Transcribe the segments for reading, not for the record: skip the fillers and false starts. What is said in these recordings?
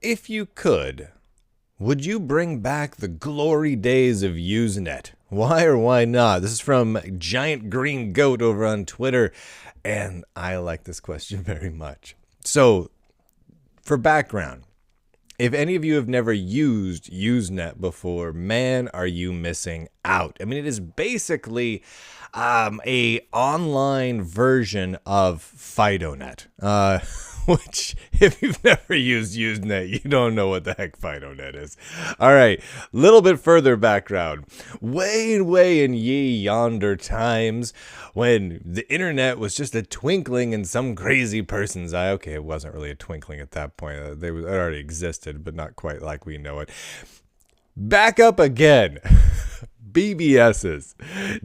If you could, would you bring back the glory days of Usenet? Why or why not? This is from Giant Green Goat over on Twitter, and I like this question very much. So, for background, if any of you have never used Usenet before, man, are you missing out. I mean, it is basically a online version of FidoNet, which if you've never used Usenet, you don't know what the heck FidoNet is. All right, little bit further background. Way in ye yonder times when the internet was just a twinkling in some crazy person's eye. Okay, it wasn't really a twinkling at that point. It already existed, but not quite like we know it. Back up again. BBSs,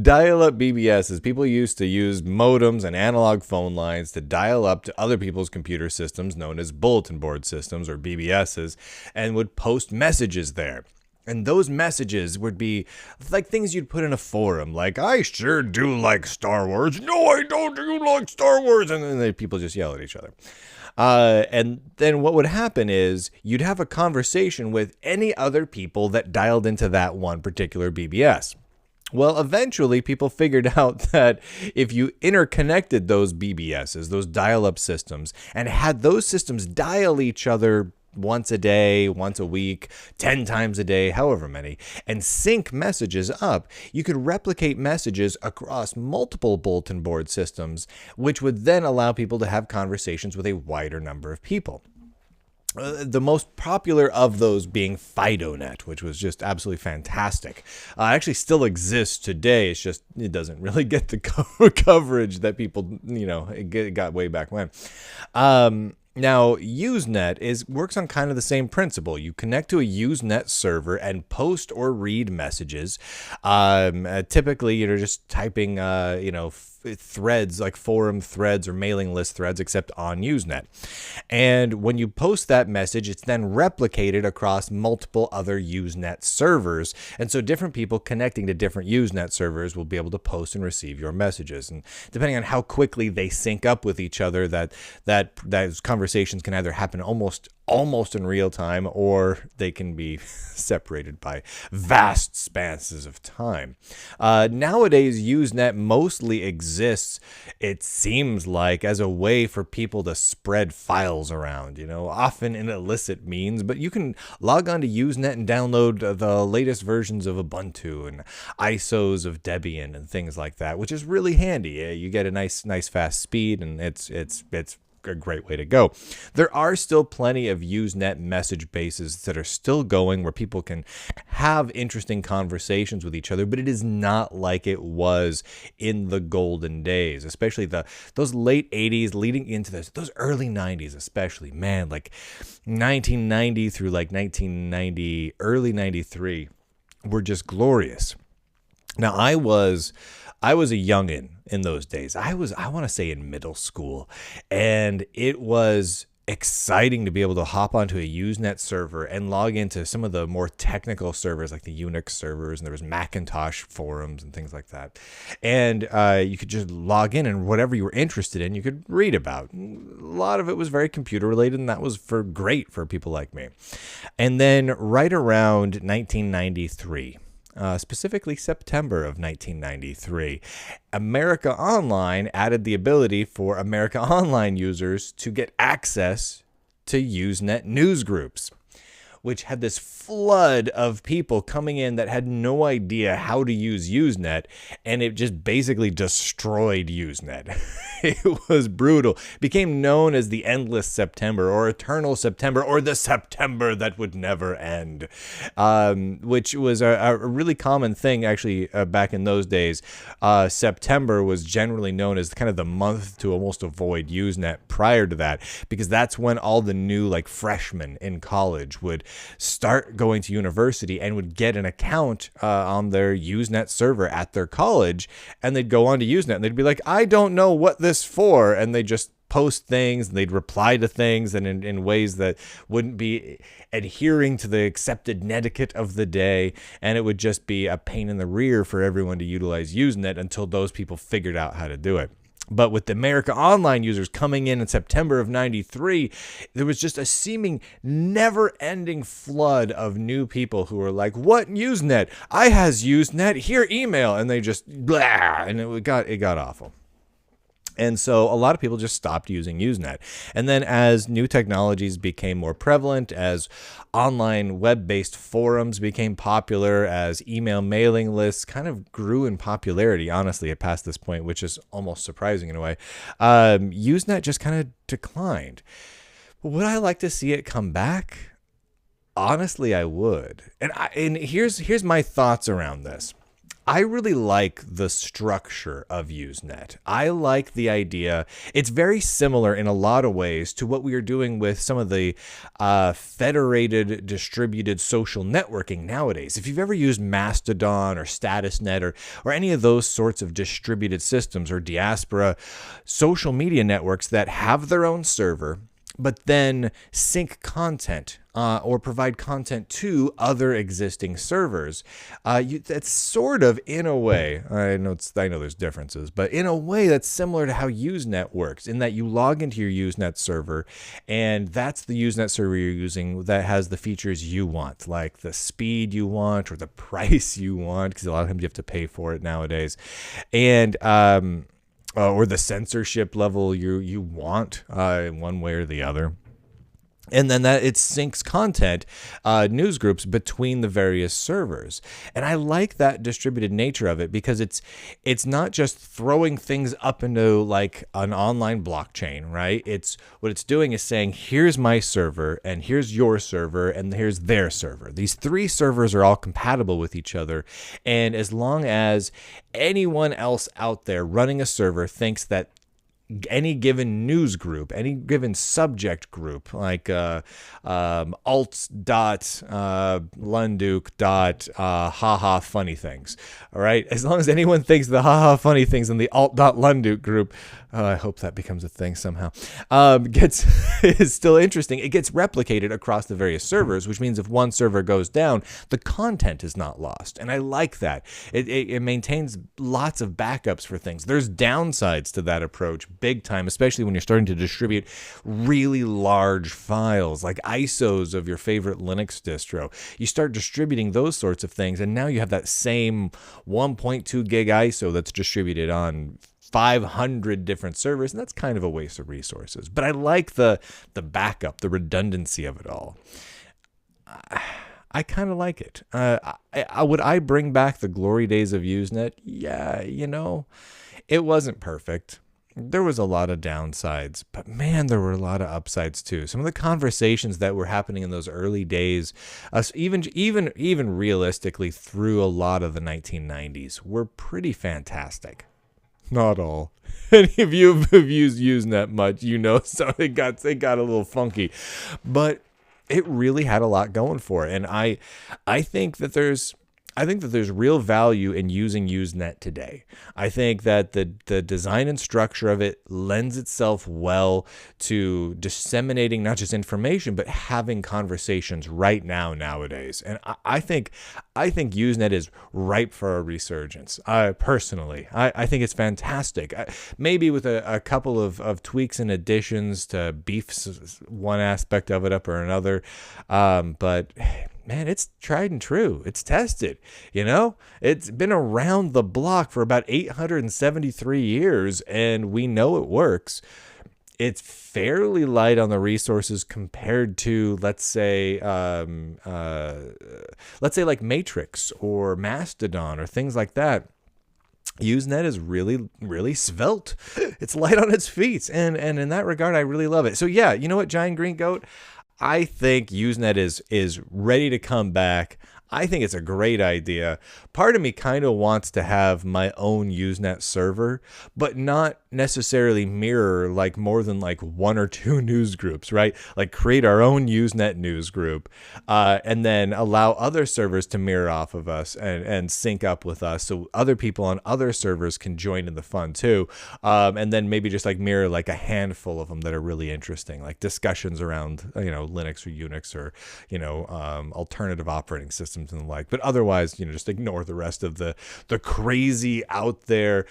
dial-up BBSs. People used to use modems and analog phone lines to dial up to other people's computer systems known as bulletin board systems or BBSs and would post messages there. And those messages would be like things you'd put in a forum, like, I sure do like Star Wars. No, I don't. Do you like Star Wars? And then people just yell at each other. And then what would happen is you'd have a conversation with any other people that dialed into that one particular BBS. Well, eventually people figured out that if you interconnected those BBSs, those dial-up systems, and had those systems dial each other once a day, once a week, 10 times a day, however many, and sync messages up, you could replicate messages across multiple bulletin board systems, which would then allow people to have conversations with a wider number of people. The most popular of those being FidoNet, which was just absolutely fantastic. Actually still exists today. It's just, it doesn't really get the coverage that people, got way back when. Now, Usenet works on kind of the same principle. You connect to a Usenet server and post or read messages. Typically, you're just typing, threads like forum threads or mailing list threads, except on Usenet. And when you post that message, it's then replicated across multiple other Usenet servers. And so different people connecting to different Usenet servers will be able to post and receive your messages. And depending on how quickly they sync up with each other, those conversations can either happen almost in real time, or they can be separated by vast spanses of time. Nowadays, Usenet mostly exists, it seems like, as a way for people to spread files around, often in illicit means, but you can log on to Usenet and download the latest versions of Ubuntu and ISOs of Debian and things like that, which is really handy. You get a nice fast speed, and it's a great way to go. There are still plenty of Usenet message bases that are still going where people can have interesting conversations with each other, but it is not like it was in the golden days, especially those late 80s leading into those early 90s, especially, man, like 1990 through like 1990, early 93 were just glorious. Now, I was a youngin' in those days. I want to say in middle school, and it was exciting to be able to hop onto a Usenet server and log into some of the more technical servers like the Unix servers, and there was Macintosh forums and things like that. And you could just log in, and whatever you were interested in, you could read about. A lot of it was very computer related, and that was great for people like me. And then right around 1993, specifically September of 1993, America Online added the ability for America Online users to get access to Usenet newsgroups, which had this flood of people coming in that had no idea how to use Usenet, and it just basically destroyed Usenet. It was brutal. It became known as the Endless September, or Eternal September, or the September that would never end, which was a really common thing, actually, back in those days. September was generally known as kind of the month to almost avoid Usenet prior to that, because that's when all the new, like, freshmen in college would start going to university and would get an account on their Usenet server at their college, and they'd go on to Usenet and they'd be like, I don't know what this for, and they just post things, and they'd reply to things, and in ways that wouldn't be adhering to the accepted netiquette of the day, and it would just be a pain in the rear for everyone to utilize Usenet until those people figured out how to do it. But with the America Online users coming in September of 93, there was just a seeming never-ending flood of new people who were like, what Usenet? I has Usenet, here email. And they just, blah, and it got awful. And so a lot of people just stopped using Usenet. And then as new technologies became more prevalent, as online web-based forums became popular, as email mailing lists kind of grew in popularity, honestly, at past this point, which is almost surprising in a way, Usenet just kind of declined. But would I like to see it come back? Honestly, I would. And here's my thoughts around this. I really like the structure of Usenet. I like the idea. It's very similar in a lot of ways to what we are doing with some of the federated distributed social networking nowadays. If you've ever used Mastodon or StatusNet or any of those sorts of distributed systems or diaspora social media networks that have their own server, but then sync content or provide content to other existing servers. That's sort of, in a way, I know there's differences, but in a way that's similar to how Usenet works, in that you log into your Usenet server, and that's the Usenet server you're using that has the features you want, like the speed you want or the price you want, because a lot of times you have to pay for it nowadays, and or the censorship level you want in one way or the other. And then that it syncs content, news groups between the various servers. And I like that distributed nature of it because it's not just throwing things up into like an online blockchain, right? What it's doing is saying, here's my server and here's your server and here's their server. These three servers are all compatible with each other. And as long as anyone else out there running a server thinks that any given news group, any given subject group, like alt.lunduk.haha funny things, all right? As long as anyone thinks the haha funny things in the alt.lunduk group, I hope that becomes a thing somehow, is still interesting. It gets replicated across the various servers, which means if one server goes down, the content is not lost. And I like that. It maintains lots of backups for things. There's downsides to that approach, big time, especially when you're starting to distribute really large files like ISOs of your favorite Linux distro. You start distributing those sorts of things, and now you have that same 1.2 gig ISO that's distributed on 500 different servers, and that's kind of a waste of resources. But I like the backup, the redundancy of it all. I kind of like it. Would I bring back the glory days of Usenet? Yeah, it wasn't perfect. There was a lot of downsides, but man, there were a lot of upsides too. Some of the conversations that were happening in those early days, even realistically through a lot of the 1990s, were pretty fantastic. Not all. Any of you have used Usenet much, so it got a little funky, but it really had a lot going for it. And I think that there's real value in using Usenet today. I think that the design and structure of it lends itself well to disseminating not just information, but having conversations right nowadays. And I think Usenet is ripe for a resurgence. Personally, I think it's fantastic. Maybe with a couple of tweaks and additions to beef one aspect of it up or another, but man, it's tried and true. It's tested, It's been around the block for about 873 years, and we know it works. It's fairly light on the resources compared to, let's say like Matrix or Mastodon or things like that. Usenet is really, really svelte. It's light on its feet, and in that regard, I really love it. So yeah, you know what, Giant Green Goat? I think Usenet is ready to come back. I think it's a great idea. Part of me kind of wants to have my own Usenet server, but not necessarily mirror like more than like one or two news groups, right? Like create our own Usenet news group, and then allow other servers to mirror off of us and sync up with us, so other people on other servers can join in the fun too. And then maybe just like mirror like a handful of them that are really interesting, like discussions around Linux or Unix or alternative operating systems and the like. But otherwise, just ignore the rest of the crazy out there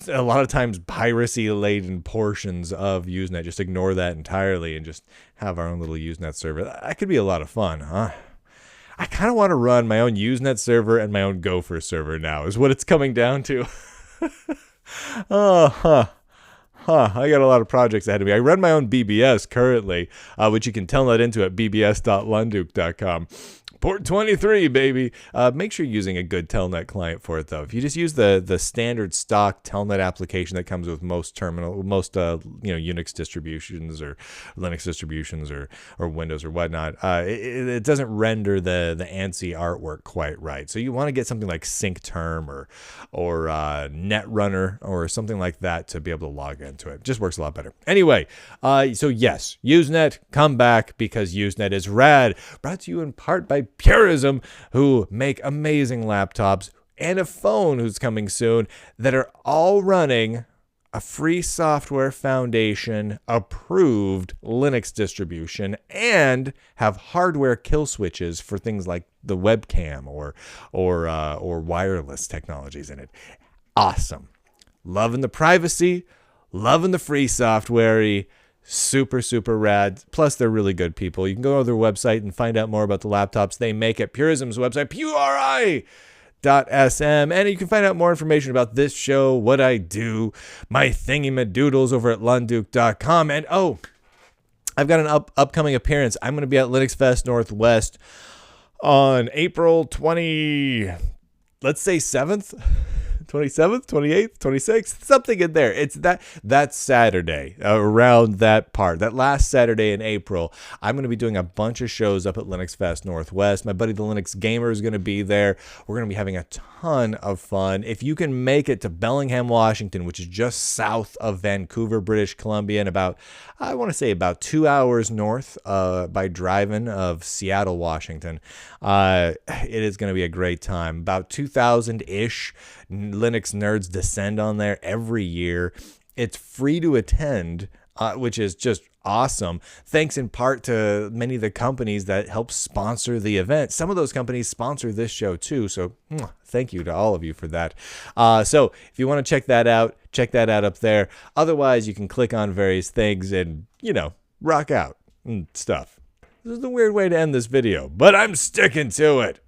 a lot of times piracy-laden portions of Usenet. Just ignore that entirely and just have our own little Usenet server. That could be a lot of fun, huh? I kind of want to run my own Usenet server and my own Gopher server now, is what it's coming down to. I got a lot of projects ahead of me. I run my own BBS currently, which you can telnet into at bbs.lunduke.com. Port 23, baby. Make sure you're using a good telnet client for it, though. If you just use the standard stock telnet application that comes with most Unix distributions or Linux distributions or Windows or whatnot, it doesn't render the ANSI artwork quite right. So you want to get something like SyncTerm or Netrunner or something like that to be able to log into it. It just works a lot better. Anyway, so yes, Usenet, come back because Usenet is rad. Brought to you in part by Purism, who make amazing laptops, and a phone who's coming soon, that are all running a free software foundation approved Linux distribution and have hardware kill switches for things like the webcam or wireless technologies in it. Awesome. Loving the privacy, loving the free software. Super, super rad. Plus, they're really good people. You can go to their website and find out more about the laptops they make at Purism's website, puri.sm. And you can find out more information about this show, what I do, my thingy-madoodles over at lunduke.com. And, I've got an upcoming appearance. I'm going to be at Linux Fest Northwest on April 7th. 27th, 28th, 26th, something in there. It's that Saturday, around that part, that last Saturday in April. I'm going to be doing a bunch of shows up at Linux Fest Northwest. My buddy the Linux Gamer is going to be there. We're going to be having a ton of fun. If you can make it to Bellingham, Washington, which is just south of Vancouver, British Columbia, and about 2 hours north by driving of Seattle, Washington, it is going to be a great time. About 2,000-ish Linux nerds descend on there every year. It's free to attend, which is just awesome. Thanks in part to many of the companies that help sponsor the event. Some of those companies sponsor this show too, so thank you to all of you for that. So if you want to check that out up there. Otherwise, you can click on various things and, rock out and stuff. This is a weird way to end this video, but I'm sticking to it.